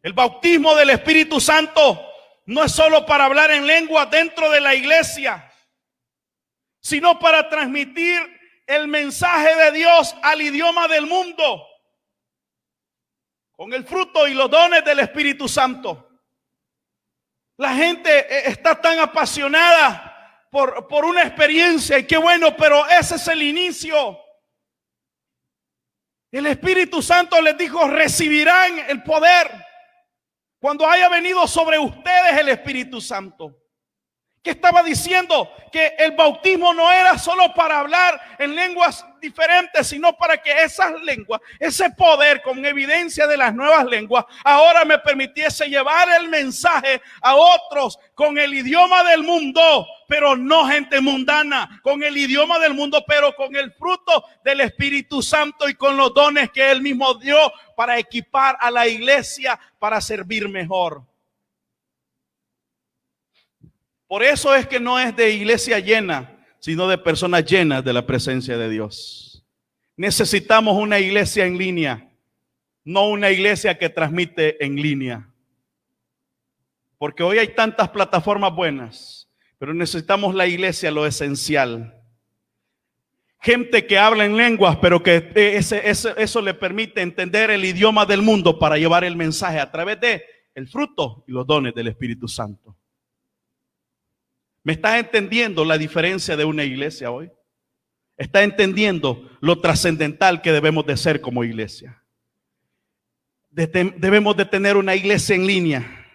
S1: El bautismo del Espíritu Santo no es solo para hablar en lengua dentro de la iglesia, sino para transmitir el mensaje de Dios al idioma del mundo con el fruto y los dones del Espíritu Santo. La gente está tan apasionada por una experiencia, y qué bueno, pero ese es el inicio. El Espíritu Santo les dijo: recibirán el poder cuando haya venido sobre ustedes el Espíritu Santo. ¿Qué estaba diciendo? Que el bautismo no era solo para hablar en lenguas diferentes, sino para que esas lenguas, ese poder con evidencia de las nuevas lenguas, ahora me permitiese llevar el mensaje a otros con el idioma del mundo, pero no gente mundana, con el idioma del mundo, pero con el fruto del Espíritu Santo y con los dones que Él mismo dio para equipar a la iglesia para servir mejor. Por eso es que no es de iglesia llena, sino de personas llenas de la presencia de Dios. Necesitamos una iglesia en línea, no una iglesia que transmite en línea. Porque hoy hay tantas plataformas buenas, pero necesitamos la iglesia, lo esencial. Gente que habla en lenguas, pero que eso le permite entender el idioma del mundo para llevar el mensaje a través de el fruto y los dones del Espíritu Santo. ¿Me estás entendiendo la diferencia de una iglesia hoy? ¿Estás entendiendo lo trascendental que debemos de ser como iglesia? Debemos de tener una iglesia en línea.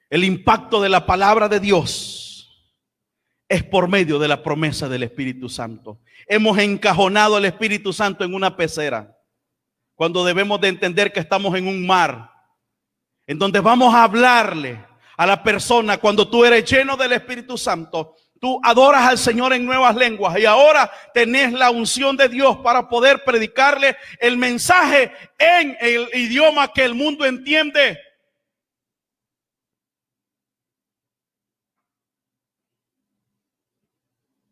S1: El impacto de la palabra de Dios es por medio de la promesa del Espíritu Santo. Hemos encajonado al Espíritu Santo en una pecera, cuando debemos de entender que estamos en un mar, en donde vamos a hablarle a la persona. Cuando tú eres lleno del Espíritu Santo, tú adoras al Señor en nuevas lenguas y ahora tenés la unción de Dios para poder predicarle el mensaje en el idioma que el mundo entiende.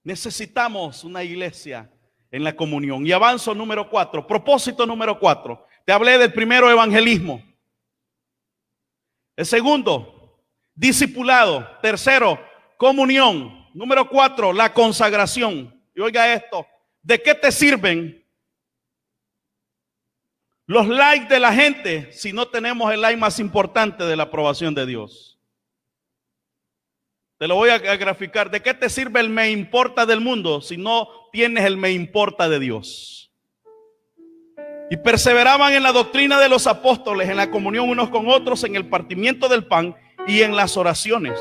S1: Necesitamos una iglesia en la comunión. Y avanzo número 4, propósito número 4. Te hablé del primero, evangelismo. El segundo, discipulado. Tercero, comunión. Número 4, la consagración. Y oiga esto: ¿de qué te sirven los likes de la gente si no tenemos el like más importante de la aprobación de Dios? Te lo voy a graficar. ¿De qué te sirve el me importa del mundo si no tienes el me importa de Dios? Y perseveraban en la doctrina de los apóstoles, en la comunión unos con otros, en el partimiento del pan y en las oraciones.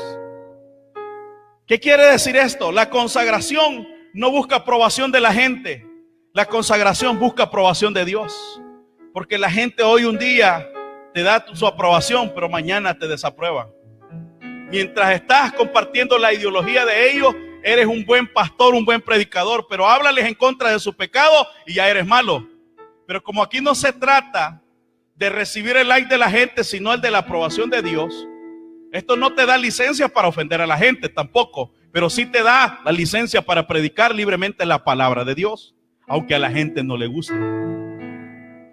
S1: ¿Qué quiere decir esto? La consagración no busca aprobación de la gente. La consagración busca aprobación de Dios. Porque la gente hoy un día te da su aprobación, pero mañana te desaprueba. Mientras estás compartiendo la ideología de ellos, eres un buen pastor, un buen predicador, pero háblales en contra de su pecado y ya eres malo. Pero como aquí no se trata de recibir el like de la gente, sino el de la aprobación de Dios, esto no te da licencia para ofender a la gente tampoco, pero sí te da la licencia para predicar libremente la palabra de Dios, aunque a la gente no le guste.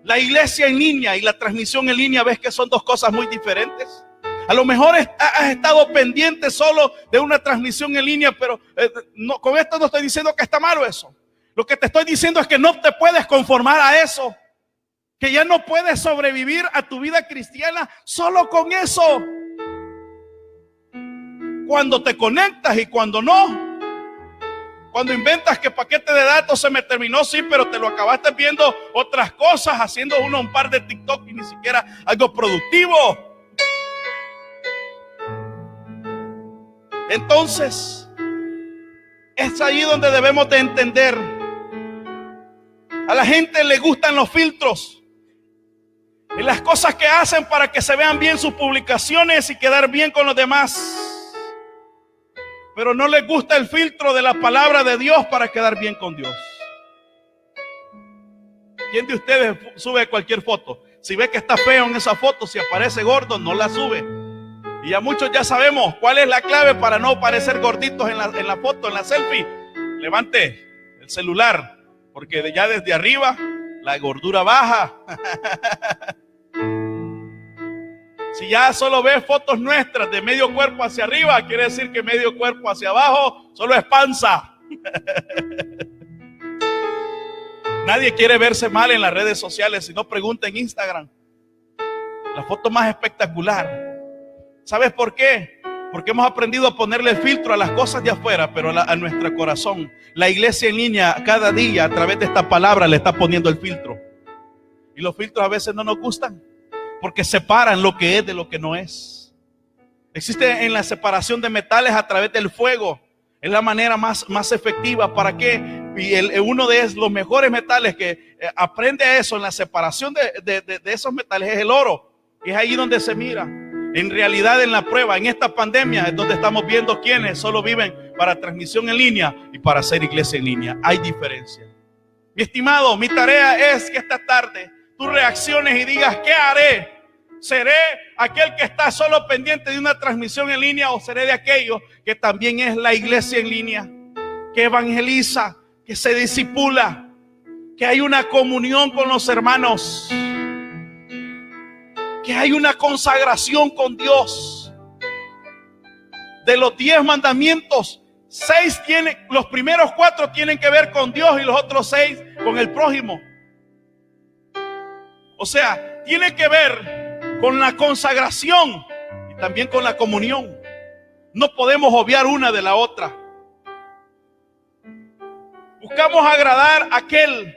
S1: La iglesia en línea y la transmisión en línea, ¿ves que son dos cosas muy diferentes? A lo mejor has estado pendiente solo de una transmisión en línea, pero no, con esto no estoy diciendo que está malo eso. Lo que te estoy diciendo es que no te puedes conformar a eso, que ya no puedes sobrevivir a tu vida cristiana solo con eso. Cuando te conectas y cuando no. Cuando inventas que paquete de datos se me terminó, sí, pero te lo acabaste viendo otras cosas, haciendo un par de TikTok y ni siquiera algo productivo. Entonces, es ahí donde debemos de entender. A la gente le gustan los filtros y las cosas que hacen para que se vean bien sus publicaciones y quedar bien con los demás. Pero no les gusta el filtro de la palabra de Dios para quedar bien con Dios. ¿Quién de ustedes sube cualquier foto? Si ve que está feo en esa foto, si aparece gordo, no la sube. Y ya muchos ya sabemos cuál es la clave para no parecer gorditos en la foto, en la selfie. Levante el celular, porque ya desde arriba la gordura baja. Si ya solo ves fotos nuestras de medio cuerpo hacia arriba, quiere decir que medio cuerpo hacia abajo solo es panza. Nadie quiere verse mal en las redes sociales, si no pregunta en Instagram. La foto más espectacular. ¿Sabes por qué? Porque hemos aprendido a ponerle filtro a las cosas de afuera, pero a nuestro corazón. La iglesia en línea cada día a través de esta palabra le está poniendo el filtro. Y los filtros a veces no nos gustan, porque separan lo que es de lo que no es. Existe en la separación de metales a través del fuego. Es la manera más efectiva. ¿Para qué? Y uno de los mejores metales que aprende a eso en la separación de esos metales es el oro. Y es ahí donde se mira. En realidad, en la prueba, en esta pandemia, es donde estamos viendo quienes solo viven para transmisión en línea y para hacer iglesia en línea. Hay diferencia. Mi estimado, mi tarea es que esta tarde tú reacciones y digas: ¿qué haré? ¿Seré aquel que está solo pendiente de una transmisión en línea o seré de aquellos que también es la iglesia en línea, que evangeliza, que se discipula, que hay una comunión con los hermanos, que hay una consagración con Dios? De los 10 mandamientos, 6 tienen, los primeros 4 tienen que ver con Dios y los otros 6 con el prójimo. O sea, tiene que ver con la consagración y también con la comunión. No podemos obviar una de la otra. Buscamos agradar a aquel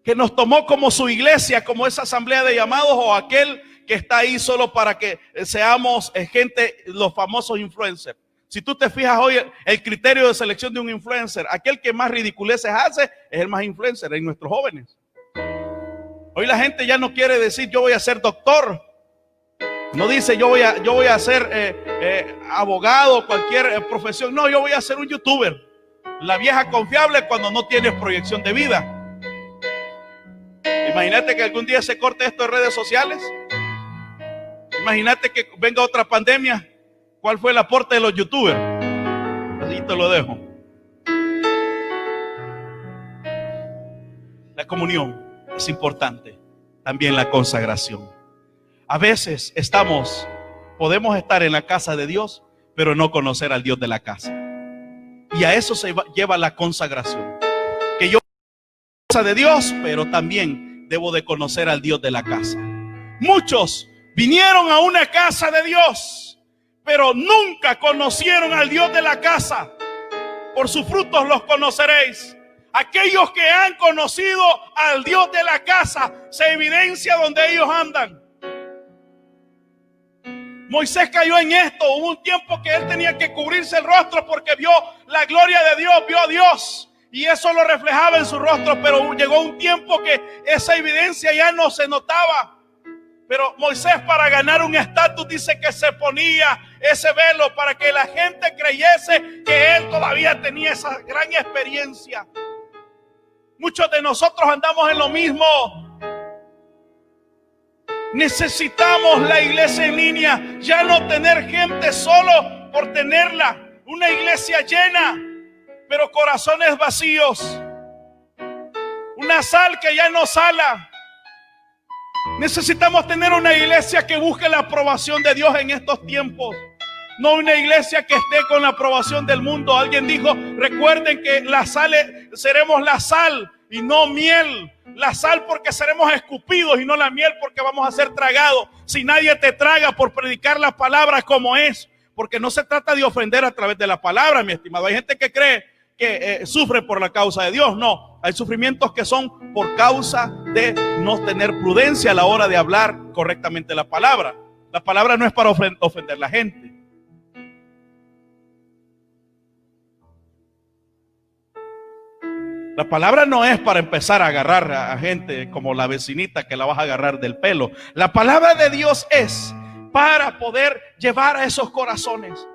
S1: que nos tomó como su iglesia, como esa asamblea de llamados, o aquel que está ahí solo para que seamos gente, los famosos influencers. Si tú te fijas hoy, el criterio de selección de un influencer, aquel que más ridiculeces hace es el más influencer en nuestros jóvenes. Hoy la gente ya no quiere decir yo voy a ser doctor. No dice yo voy a ser abogado, cualquier profesión. No, yo voy a ser un youtuber. La vieja confiable cuando no tienes proyección de vida. Imagínate que algún día se corte esto en redes sociales. Imagínate que venga otra pandemia. ¿Cuál fue el aporte de los youtubers? Así te lo dejo. La comunión es importante. También la consagración. A veces podemos estar en la casa de Dios, pero no conocer al Dios de la casa. Y a eso se lleva la consagración. Que yo en la casa de Dios, pero también debo de conocer al Dios de la casa. Muchos vinieron a una casa de Dios, pero nunca conocieron al Dios de la casa. Por sus frutos los conoceréis. Aquellos que han conocido al Dios de la casa, se evidencia donde ellos andan. Moisés cayó en esto. Hubo un tiempo que él tenía que cubrirse el rostro porque vio la gloria de Dios, vio a Dios. Y eso lo reflejaba en su rostro, pero llegó un tiempo que esa evidencia ya no se notaba. Pero Moisés, para ganar un estatus, dice que se ponía ese velo para que la gente creyese que él todavía tenía esa gran experiencia. Muchos de nosotros andamos en lo mismo. Necesitamos la iglesia en línea. Ya no tener gente solo por tenerla. Una iglesia llena, pero corazones vacíos. Una sal que ya no sala. Necesitamos tener una iglesia que busque la aprobación de Dios en estos tiempos. No una iglesia que esté con la aprobación del mundo. Alguien dijo, recuerden que seremos la sal y no miel. La sal porque seremos escupidos y no la miel porque vamos a ser tragados. Si nadie te traga por predicar la palabra como es. Porque no se trata de ofender a través de la palabra, mi estimado. Hay gente que cree que sufre por la causa de Dios. No, hay sufrimientos que son por causa de no tener prudencia a la hora de hablar correctamente la palabra. La palabra no es para ofender a la gente. La palabra no es para empezar a agarrar a gente como la vecinita que la vas a agarrar del pelo. La palabra de Dios es para poder llevar a esos corazones.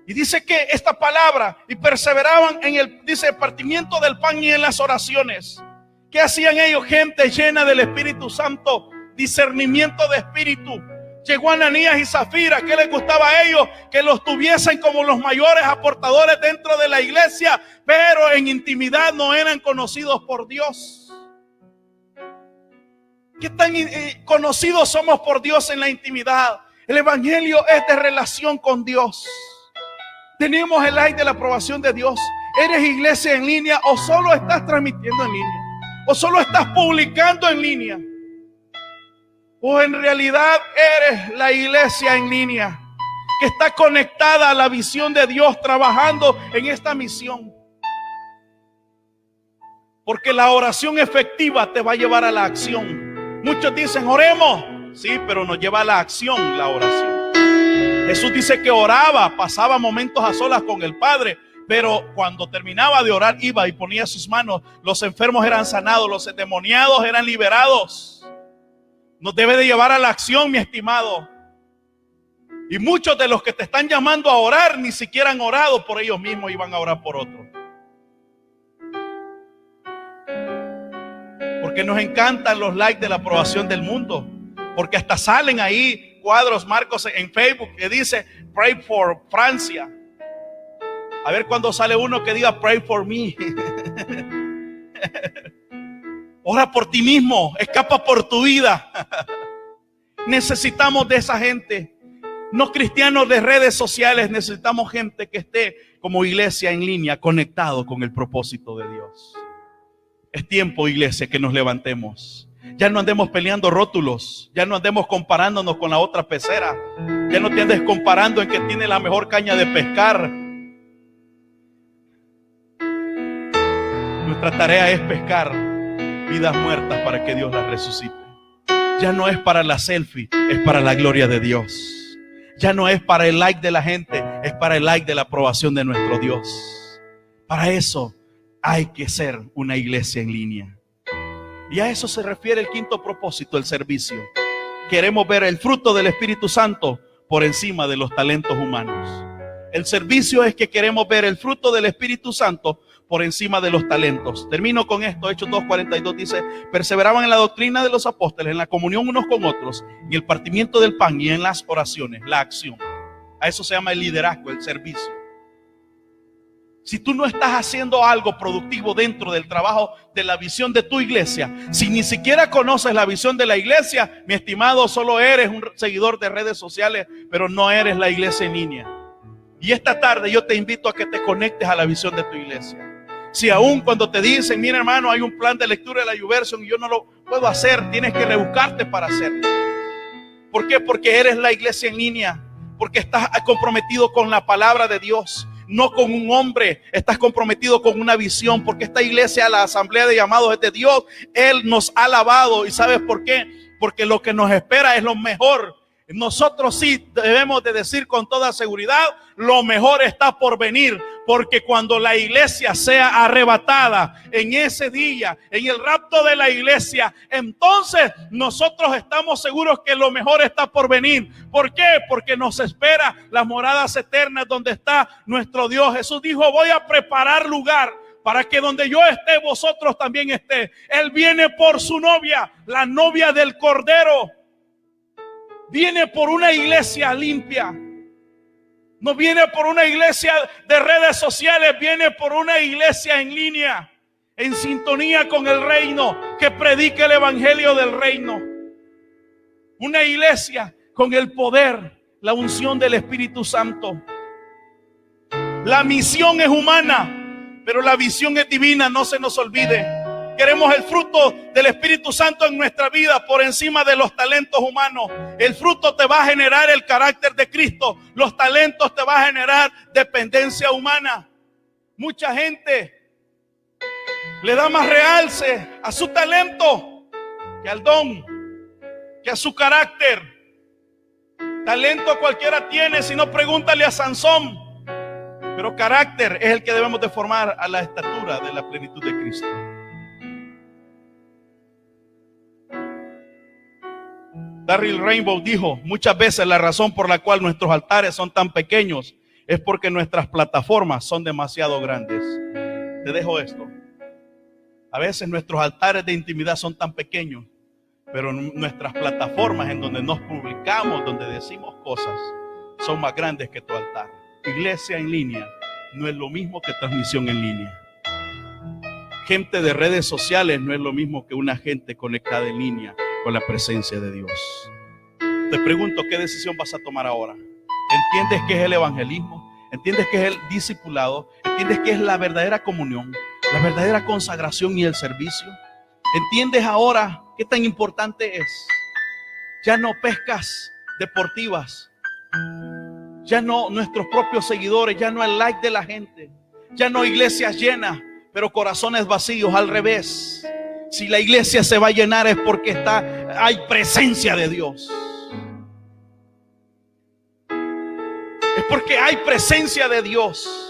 S1: Y dice que esta palabra, y perseveraban en el partimiento del pan y en las oraciones. ¿Qué hacían ellos? Gente llena del Espíritu Santo, discernimiento de espíritu. Llegó Ananías y Zafira. ¿Qué les gustaba a ellos? Que los tuviesen como los mayores aportadores dentro de la iglesia, pero en intimidad no eran conocidos por Dios. ¿Qué tan conocidos somos por Dios en la intimidad? El evangelio es de relación con Dios. Tenemos el like de la aprobación de Dios. ¿Eres iglesia en línea o solo estás transmitiendo en línea? ¿O solo estás publicando en línea? ¿O en realidad eres la iglesia en línea que está conectada a la visión de Dios, trabajando en esta misión? Porque la oración efectiva te va a llevar a la acción. Muchos dicen, oremos. Sí, pero nos lleva a la acción la oración. Jesús dice que oraba, pasaba momentos a solas con el Padre, pero cuando terminaba de orar iba y ponía sus manos. Los enfermos eran sanados, los endemoniados eran liberados. Nos debe de llevar a la acción, mi estimado. Y muchos de los que te están llamando a orar ni siquiera han orado por ellos mismos y van a orar por otros. Porque nos encantan los likes de la aprobación del mundo. Porque hasta salen ahí cuadros, marcos en Facebook que dice Pray for Francia. A ver cuando sale uno que diga Pray for me. Ora por ti mismo, escapa por tu vida. Necesitamos de esa gente. No cristianos de redes sociales, necesitamos gente que esté como iglesia en línea, conectado con el propósito de Dios. Es tiempo, iglesia, que nos levantemos. Ya no andemos peleando rótulos, ya no andemos comparándonos con la otra pecera, ya no te andes comparando en que tiene la mejor caña de pescar. Nuestra tarea es pescar vidas muertas para que Dios las resucite. Ya no es para la selfie, es para la gloria de Dios. Ya no es para el like de la gente, es para el like de la aprobación de nuestro Dios. Para eso hay que ser una iglesia en línea. Y a eso se refiere el quinto propósito, el servicio. Queremos ver el fruto del Espíritu Santo por encima de los talentos humanos. El servicio es que queremos ver el fruto del Espíritu Santo por encima de los talentos. Termino con esto. Hechos 2:42 dice: perseveraban en la doctrina de los apóstoles, en la comunión unos con otros, en el partimiento del pan y en las oraciones, la acción. A eso se llama el liderazgo, el servicio. Si tú no estás haciendo algo productivo dentro del trabajo de la visión de tu iglesia, si ni siquiera conoces la visión de la iglesia, mi estimado, solo eres un seguidor de redes sociales, pero no eres la iglesia en línea. Y esta tarde yo te invito a que te conectes a la visión de tu iglesia. Si aún cuando te dicen, mira hermano, hay un plan de lectura de la YouVersion y yo no lo puedo hacer, tienes que rebuscarte para hacerlo. ¿Por qué? Porque eres la iglesia en línea, porque estás comprometido con la palabra de Dios, no con un hombre. Estás comprometido con una visión, porque esta iglesia, la asamblea de llamados, es de Dios. Él nos ha lavado. ¿Y sabes por qué? Porque lo que nos espera es lo mejor. Nosotros sí debemos de decir con toda seguridad, lo mejor está por venir, porque cuando la iglesia sea arrebatada en ese día, en el rapto de la iglesia, entonces nosotros estamos seguros que lo mejor está por venir. ¿Por qué? Porque nos espera las moradas eternas donde está nuestro Dios. Jesús dijo, voy a preparar lugar para que donde yo esté, vosotros también esté. Él viene por su novia, la novia del Cordero. Viene por una iglesia limpia. No viene por una iglesia de redes sociales, viene por una iglesia en línea, en sintonía con el reino, que predique el evangelio del reino. Una iglesia con el poder, la unción del Espíritu Santo. La misión es humana, pero la visión es divina, no se nos olvide. Queremos el fruto del Espíritu Santo en nuestra vida por encima de los talentos humanos. El fruto te va a generar el carácter de Cristo. Los talentos te va a generar dependencia humana. Mucha gente le da más realce a su talento que al don, que a su carácter. Talento cualquiera tiene, si no pregúntale a Sansón. Pero carácter es el que debemos de formar a la estatura de la plenitud de Cristo. Darryl Rainbow dijo: muchas veces la razón por la cual nuestros altares son tan pequeños es porque nuestras plataformas son demasiado grandes. Te dejo esto. A veces nuestros altares de intimidad son tan pequeños, pero nuestras plataformas en donde nos publicamos, donde decimos cosas, son más grandes que tu altar. Iglesia en línea no es lo mismo que transmisión en línea. Gente de redes sociales no es lo mismo que una gente conectada en línea con la presencia de Dios. Te pregunto, ¿qué decisión vas a tomar ahora? ¿Entiendes qué es el evangelismo? ¿Entiendes qué es el discipulado? ¿Entiendes qué es la verdadera comunión, la verdadera consagración y el servicio? ¿Entiendes ahora qué tan importante es? Ya no pescas deportivas, ya no nuestros propios seguidores, ya no el like de la gente, ya no iglesias llenas, pero corazones vacíos. Al revés, si la iglesia se va a llenar es porque hay presencia de Dios. Es porque hay presencia de Dios.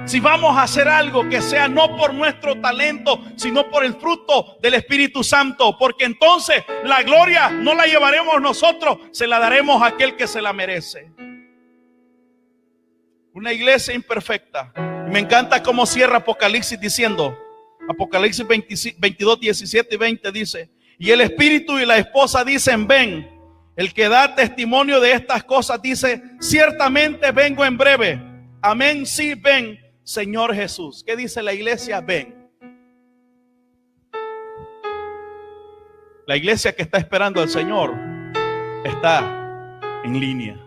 S1: Si vamos a hacer algo, que sea no por nuestro talento, sino por el fruto del Espíritu Santo, porque entonces la gloria no la llevaremos nosotros, se la daremos a aquel que se la merece. Una iglesia imperfecta. Me encanta cómo cierra Apocalipsis diciendo, Apocalipsis 22, 17 y 20 dice: y el Espíritu y la esposa dicen: ven. El que da testimonio de estas cosas dice: ciertamente vengo en breve. Amén, sí, ven, Señor Jesús. ¿Qué dice la iglesia? Ven. La iglesia que está esperando al Señor está en línea.